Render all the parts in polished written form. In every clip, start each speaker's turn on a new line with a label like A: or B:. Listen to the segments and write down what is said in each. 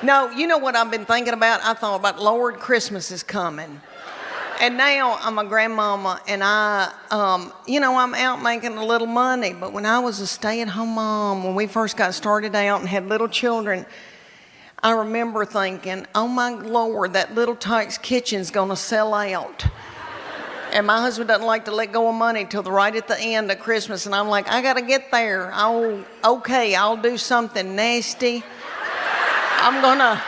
A: No, you know what I've been thinking about? I thought about, Lord, Christmas is coming. And now I'm a grandmama, and I'm out making a little money. But when I was a stay-at-home mom, when we first got started out and had little children, I remember thinking, oh my Lord, that little Tyke's kitchen's gonna sell out. And my husband doesn't like to let go of money till right at the end of Christmas. And I'm like, I gotta get there. I'll do something nasty. I'm gonna...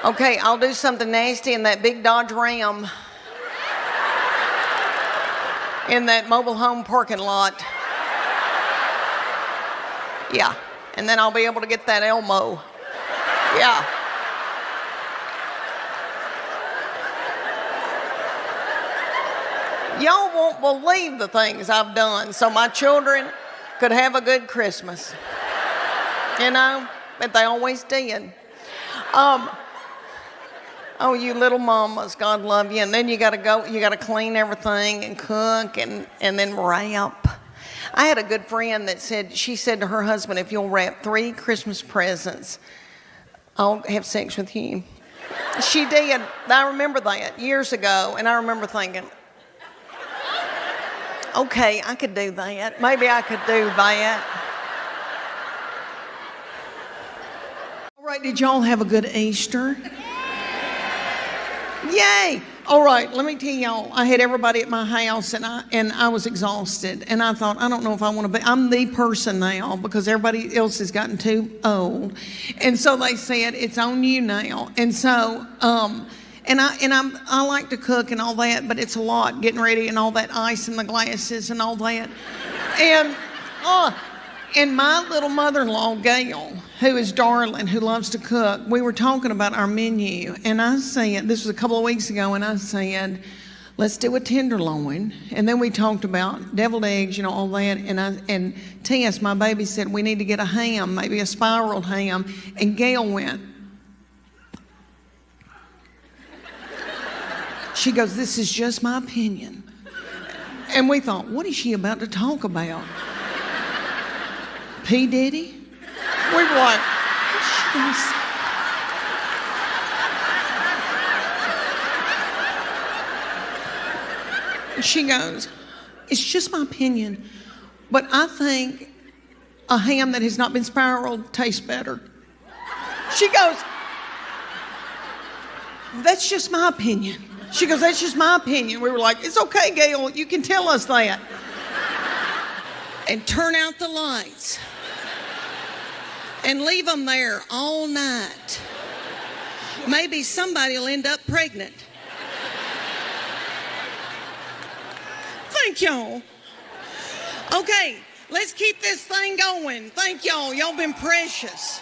A: Okay, I'll do something nasty in that big Dodge Ram in that mobile home parking lot. Yeah, and then I'll be able to get that Elmo. Yeah. Y'all won't believe the things I've done so my children could have a good Christmas. You know, but they always did. Oh, you little mamas, God love you. And then you gotta clean everything and cook and then wrap. I had a good friend that she said to her husband, if you'll wrap 3 Christmas presents, I'll have sex with you. She did. I remember that years ago, and I remember thinking, okay, I could do that. Maybe I could do that. All right, did y'all have a good Easter? Yay! All right, let me tell y'all, I had everybody at my house, and I was exhausted. And I thought, I don't know if I want to be, I'm the person now because everybody else has gotten too old. And so they said, it's on you now. And so, I like to cook and all that, but it's a lot getting ready and all that ice in the glasses and all that. And my little mother-in-law, Gail, who is darling, who loves to cook, we were talking about our menu. And I said, this was a couple of weeks ago, and I said, let's do a tenderloin. And then we talked about deviled eggs, all that. And Tess, my baby, said, we need to get a ham, maybe a spiraled ham. And Gail went. She goes, this is just my opinion. And we thought, what is she about to talk about? P. Diddy? We were like, she goes, it's just my opinion, but I think a ham that has not been spiraled tastes better. She goes, that's just my opinion. She goes, that's just my opinion. We were like, it's okay, Gail, you can tell us that. And turn out the lights. And leave them there all night. Maybe somebody will end up pregnant. Thank y'all. Okay, let's keep this thing going. Thank y'all. Y'all been precious.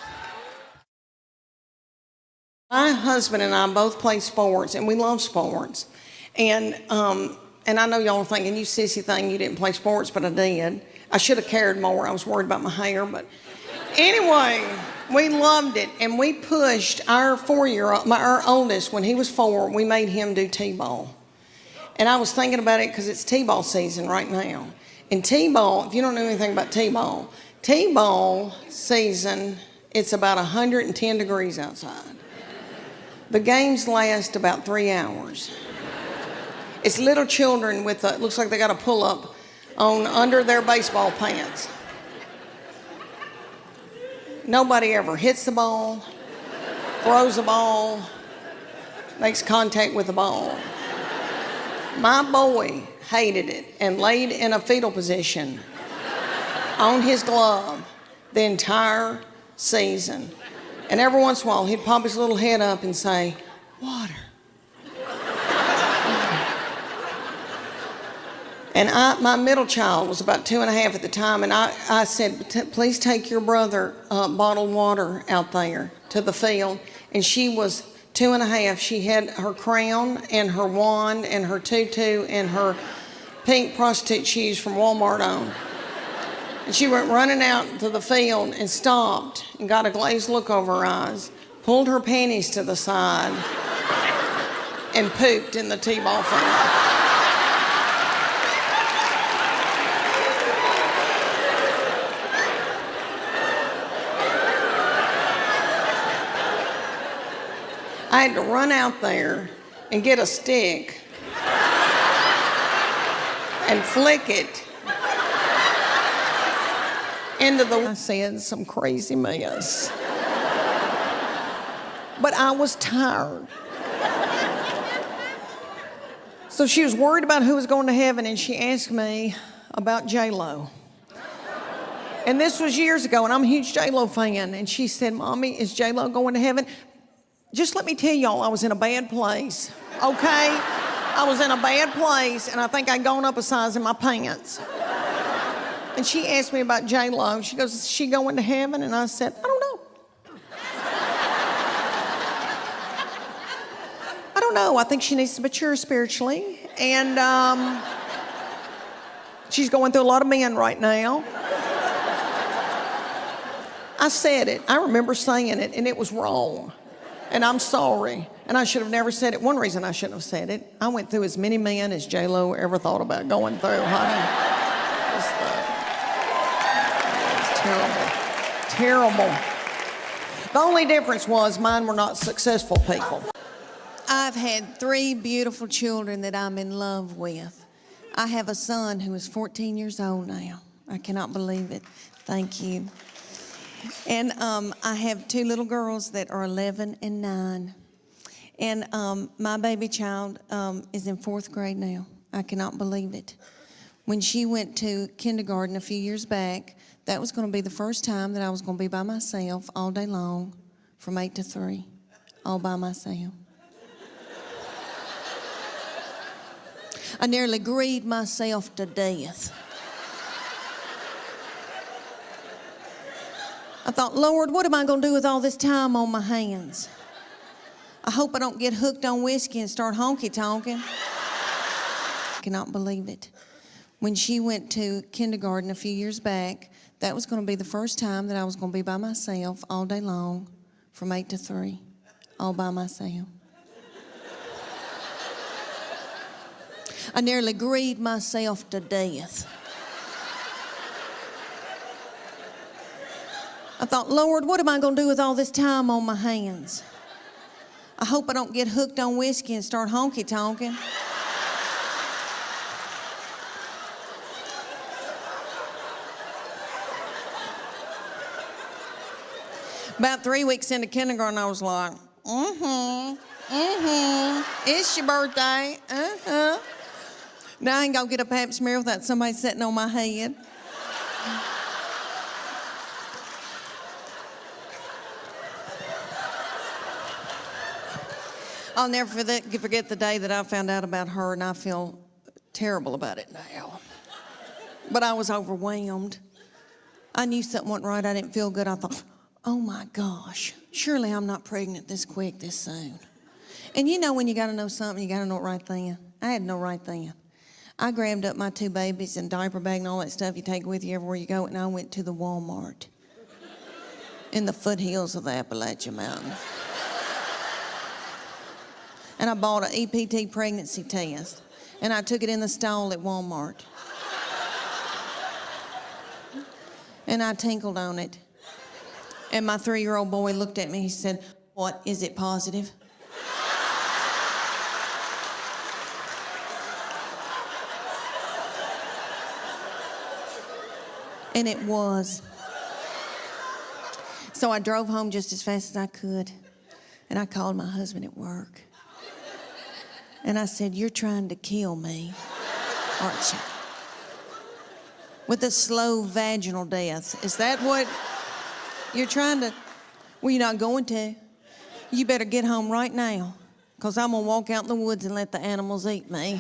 A: My husband and I both play sports, and we love sports. And I know y'all are thinking, you sissy thing, you didn't play sports, but I did. I should have cared more. I was worried about my hair, but anyway, we loved it, and we pushed our 4-year-old, our oldest, when he was 4, we made him do t-ball. And I was thinking about it because it's t-ball season right now. And t-ball, if you don't know anything about t-ball season, it's about 110 degrees outside. The games last about 3 hours. It's little children with looks like they got a pull-up on under their baseball pants. Nobody ever hits the ball, throws the ball, makes contact with the ball. My boy hated it and laid in a fetal position on his glove the entire season. And every once in a while, he'd pop his little head up and say, water. And my middle child was about 2.5 at the time, and I said, please take your brother bottled water out there to the field. And she was 2.5. She had her crown and her wand and her tutu and her pink prostitute shoes from Walmart on. And she went running out to the field and stopped and got a glazed look over her eyes, pulled her panties to the side, and pooped in the t-ball field. I had to run out there and get a stick and flick it into the... I said some crazy mess. But I was tired. So she was worried about who was going to heaven, and she asked me about J-Lo. And this was years ago, and I'm a huge J-Lo fan. And she said, Mommy, is J-Lo going to heaven? Just let me tell y'all, I was in a bad place, okay? I was in a bad place, and I think I'd gone up a size in my pants. And she asked me about J-Lo. She goes, is she going to heaven? And I said, I don't know. I don't know. I think she needs to mature spiritually. And she's going through a lot of men right now. I said it. I remember saying it, and it was wrong. And I'm sorry. And I should have never said it. One reason I shouldn't have said it, I went through as many men as J-Lo ever thought about going through, honey. It's terrible. The only difference was mine were not successful people. I've had 3 beautiful children that I'm in love with. I have a son who is 14 years old now. I cannot believe it. Thank you. And I have 2 little girls that are 11 and 9. And my baby child is in 4th grade now. I cannot believe it. When she went to kindergarten a few years back, that was going to be the first time that I was going to be by myself all day long from 8 to 3, all by myself. I nearly grieved myself to death. I thought, Lord, what am I going to do with all this time on my hands? I hope I don't get hooked on whiskey and start honky-tonking. I cannot believe it. When she went to kindergarten a few years back, that was going to be the first time that I was going to be by myself all day long from 8 to 3, all by myself. I nearly grieved myself to death. I thought, Lord, what am I going to do with all this time on my hands? I hope I don't get hooked on whiskey and start honky-tonking. About 3 weeks into kindergarten, I was like, it's your birthday, Now I ain't gonna get a pap smear without somebody sitting on my head. I'll never forget the day that I found out about her, and I feel terrible about it now. But I was overwhelmed. I knew something wasn't right. I didn't feel good. I thought, oh my gosh, surely I'm not pregnant this quick, this soon. And you know when you gotta know something, you gotta know it right then. I had no right then. I grabbed up my 2 babies and diaper bag and all that stuff you take with you everywhere you go, and I went to the Walmart in the foothills of the Appalachian Mountains. And I bought an EPT pregnancy test, and I took it in the stall at Walmart. And I tinkled on it. And my 3-year-old boy looked at me, he said, what, is it positive? And it was. So I drove home just as fast as I could, and I called my husband at work. And I said, you're trying to kill me, aren't you? With a slow vaginal death. Is that what you're trying to? Well, you're not going to. You better get home right now, because I'm going to walk out in the woods and let the animals eat me.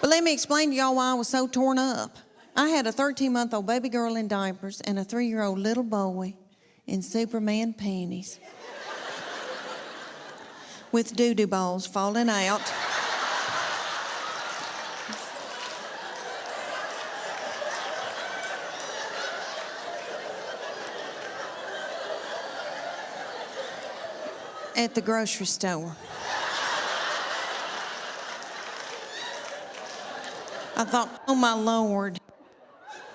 A: But let me explain to y'all why I was so torn up. I had a 13-month-old baby girl in diapers and a 3-year-old little boy in Superman panties with doo-doo balls falling out. At the grocery store. I thought, oh my Lord.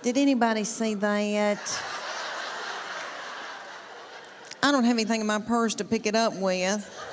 A: Did anybody see that? I don't have anything in my purse to pick it up with.